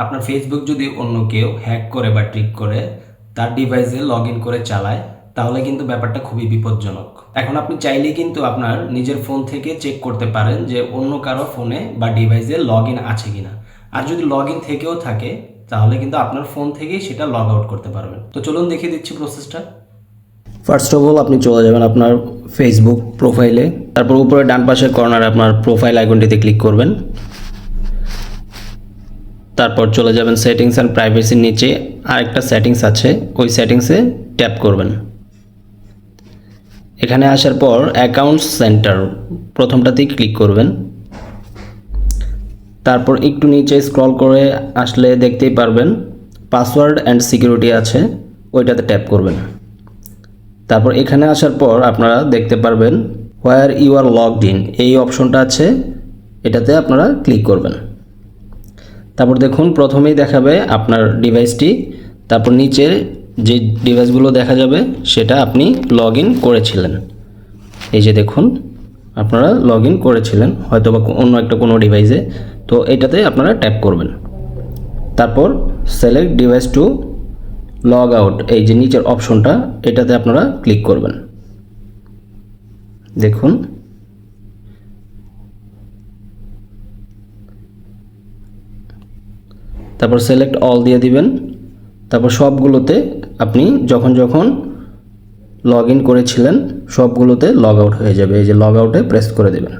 আপনার ফেসবুক যদি অন্য কেউ হ্যাক করে বা ট্রিক করে তার ডিভাইসে লগ ইন করে চালায়, তাহলে কিন্তু ব্যাপারটা খুবই বিপজ্জনক। এখন আপনি চাইলেই কিন্তু আপনার নিজের ফোন থেকে চেক করতে পারেন যে অন্য কারো ফোনে বা ডিভাইসে লগ ইন আছে কিনা। আর যদি লগ ইন থেকেও থাকে, তাহলে কিন্তু আপনার ফোন থেকেই সেটা লগ আউট করতে পারবেন। তো চলুন দেখিয়ে দিচ্ছি প্রসেসটা। ফার্স্ট অফ অল আপনি চলে যাবেন আপনার ফেসবুক প্রোফাইলে, তারপর উপরে ডান পাশের কর্নারে আপনার প্রোফাইল আইকনটিতে ক্লিক করবেন। তারপর চলে যাবেন সেটিংস অ্যান্ড প্রাইভেসির নিচে আরেকটা সেটিংস আছে, ওই সেটিংসে ট্যাপ করবেন। এখানে আসার পর অ্যাকাউন্ট সেন্টার প্রথমটাতেই ক্লিক করবেন। তারপর একটু নিচে স্ক্রল করে আসলে দেখতেই পারবেন পাসওয়ার্ড অ্যান্ড সিকিউরিটি আছে, ওইটাতে ট্যাপ করবেন। তারপর এখানে আসার পর আপনারা দেখতে পারবেন where you are logged in, এই অপশনটা আছে, এটাতে আপনারা ক্লিক করবেন। তারপর দেখুন প্রথমেই দেখাবে আপনার ডিভাইসটি, তারপর নিচের যে ডিভাইসগুলো দেখা যাবে সেটা আপনি লগ ইন করেছিলেন। এই যে দেখুন আপনারা লগ ইন করেছিলেন হয়তো বা অন্য একটা কোনো ডিভাইসে, তো এটাতে আপনারা ট্যাপ করবেন। তারপর select device to log out, এই যে নিচের অপশনটা, এটাতে আপনারা ক্লিক করবেন। দেখুন তারপর সিলেক্ট অল দিয়ে দিবেন। তারপর সবগুলোতে আপনি যখন যখন লগ ইন করেছিলেন সবগুলোতে লগ আউট হয়ে যাবে, এই যে লগ আউটে প্রেস করে দেবেন।